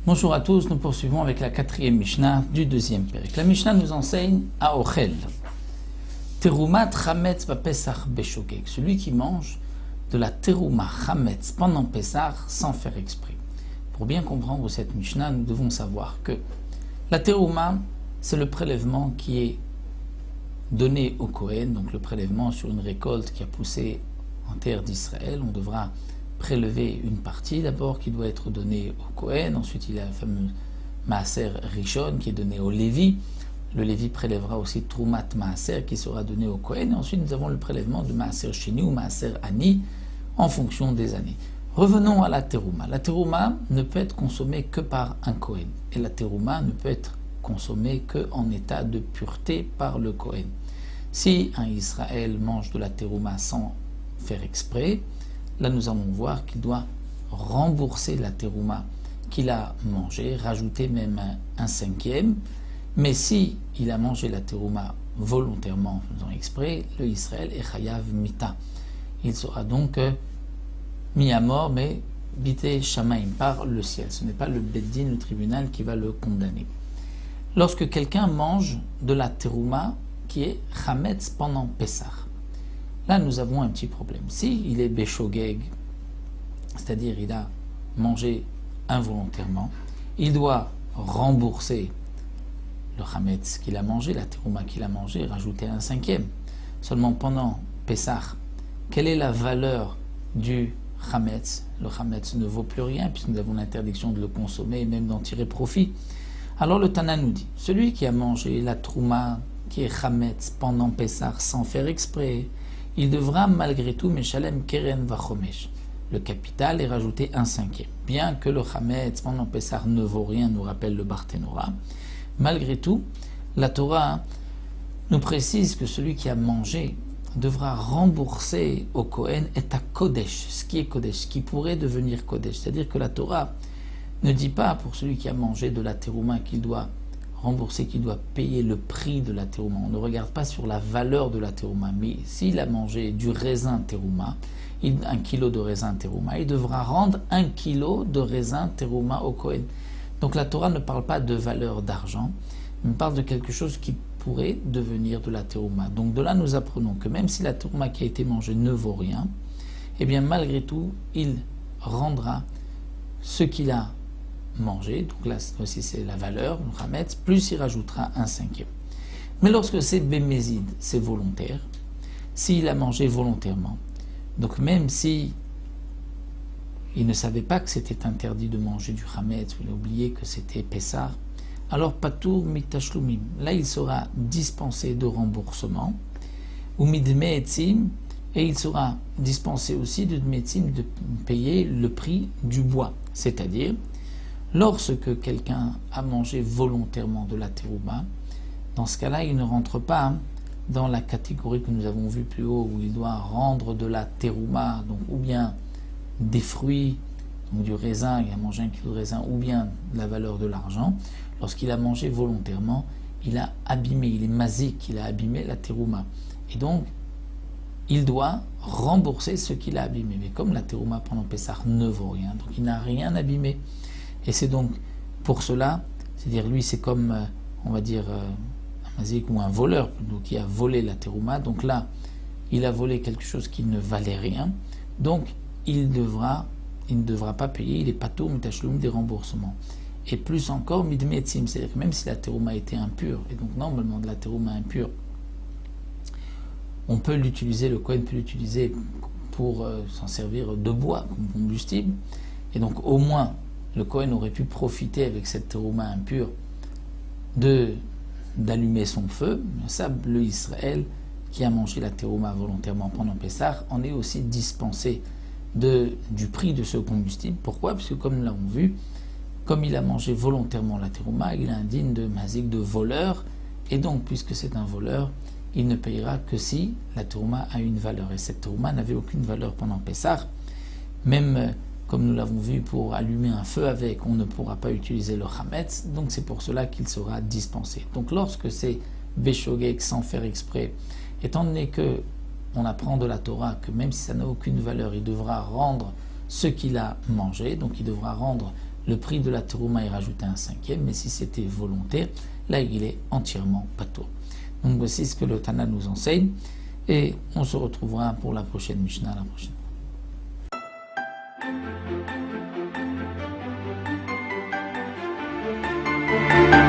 Bonjour à tous, nous poursuivons avec la 4e Mishnah du 2e Pérec. La Mishnah nous enseigne à Ochel. Terumat chametz bapesach beshogeg. Celui qui mange de la terouma chametz pendant Pessah sans faire exprès. Pour bien comprendre cette Mishnah, nous devons savoir que la terouma, c'est le prélèvement qui est donné au Kohen, donc le prélèvement sur une récolte qui a poussé en terre d'Israël. On devra prélever une partie d'abord qui doit être donnée au Kohen, ensuite il y a le fameux Maaser Rishon qui est donné au Lévi. Le Lévi prélèvera aussi Troumat Maaser qui sera donné au Kohen, et ensuite nous avons le prélèvement de Maaser Sheni ou Maaser Ani en fonction des années. Revenons à la terouma. La terouma ne peut être consommée que par un Kohen, et la terouma ne peut être consommée qu'en état de pureté par le Kohen. Si un Israël mange de la terouma sans faire exprès, là nous allons voir qu'il doit rembourser la terouma qu'il a mangée, rajouter même un cinquième. Mais si il a mangé la terouma volontairement, en faisant exprès, le Israël est chayav mita. Il sera donc mis à mort, mais bité shamaim, par le ciel. Ce n'est pas le beddin, le tribunal, qui va le condamner. Lorsque quelqu'un mange de la terouma qui est chametz pendant Pessah, là, nous avons un petit problème. Si il est beshogeg, c'est-à-dire il a mangé involontairement, il doit rembourser le chametz qu'il a mangé, la terouma qu'il a mangé, rajouter un cinquième. Seulement pendant Pessah, quelle est la valeur du chametz? Le chametz ne vaut plus rien puisque nous avons l'interdiction de le consommer et même d'en tirer profit. Alors le Tana nous dit, celui qui a mangé la trouma qui est chametz pendant Pessah sans faire exprès, il devra malgré tout Meshalem Keren Vachomesh, le capital, et rajouter un cinquième. Bien que le chametz pendant Pessah ne vaut rien, nous rappelle le Barthénora, malgré tout, la Torah nous précise que celui qui a mangé devra rembourser au Kohen et à Kodesh, ce qui est Kodesh, ce qui pourrait devenir Kodesh. C'est-à-dire que la Torah ne dit pas pour celui qui a mangé de la terouma qu'il doit rembourser, qu'il doit payer le prix de la terouma. On ne regarde pas sur la valeur de la terouma, mais s'il a mangé du raisin terouma, 1 kilo de raisin terouma, il devra rendre 1 kilo de raisin terouma au Kohen. Donc la Torah ne parle pas de valeur d'argent, mais parle de quelque chose qui pourrait devenir de la terouma. Donc de là nous apprenons que même si la terouma qui a été mangée ne vaut rien, eh bien malgré tout, il rendra ce qu'il a mangé, donc là aussi c'est la valeur, le chametz, plus il rajoutera un cinquième. Mais lorsque c'est bémézid, c'est volontaire, s'il a mangé volontairement, donc même si il ne savait pas que c'était interdit de manger du chametz, il a oublié que c'était Pessah, alors patour mitashloumim, là il sera dispensé de remboursement, ou midmeetzim, et il sera dispensé aussi de meetzim de payer le prix du bois, c'est-à-dire lorsque quelqu'un a mangé volontairement de la terouma, dans ce cas-là, il ne rentre pas dans la catégorie que nous avons vue plus haut, où il doit rendre de la terouma, donc ou bien des fruits, donc du raisin, il a mangé 1 kilo de raisin, ou bien la valeur de l'argent. Lorsqu'il a mangé volontairement, il a abîmé, il est mazik, il a abîmé la terouma. Et donc, il doit rembourser ce qu'il a abîmé. Mais comme la terouma pendant Pessah ne vaut rien, donc il n'a rien abîmé. Et c'est donc pour cela, c'est-à-dire lui c'est comme, on va dire, un mazik ou un voleur qui a volé la terouma. Donc là, il a volé quelque chose qui ne valait rien. Donc il ne devra pas payer, il est patour mitashloum des remboursements. Et plus encore, midmeetzim, c'est-à-dire que même si la terouma était impure, et donc normalement de la terouma impure, on peut l'utiliser, le Kohen peut l'utiliser pour s'en servir de bois comme combustible, et donc au moins le Kohen aurait pu profiter avec cette terouma impure d'allumer son feu. Ça, le Israël qui a mangé la terouma volontairement pendant Pessah en est aussi dispensé du prix de ce combustible. Pourquoi? Parce que comme nous l'avons vu, comme il a mangé volontairement la terouma, il est indigne de mazik, de voleur, et donc puisque c'est un voleur, il ne payera que si la terouma a une valeur. Et cette terouma n'avait aucune valeur pendant Pessah. Même comme nous l'avons vu, pour allumer un feu avec, on ne pourra pas utiliser le chametz, donc c'est pour cela qu'il sera dispensé. Donc lorsque c'est béshogeg sans faire exprès, étant donné que on apprend de la Torah que même si ça n'a aucune valeur, il devra rendre ce qu'il a mangé, donc il devra rendre le prix de la terouma et rajouter un cinquième, mais si c'était volontaire, là il est entièrement patour. Donc voici ce que le Tana nous enseigne, et on se retrouvera pour la prochaine Mishnah la prochaine fois.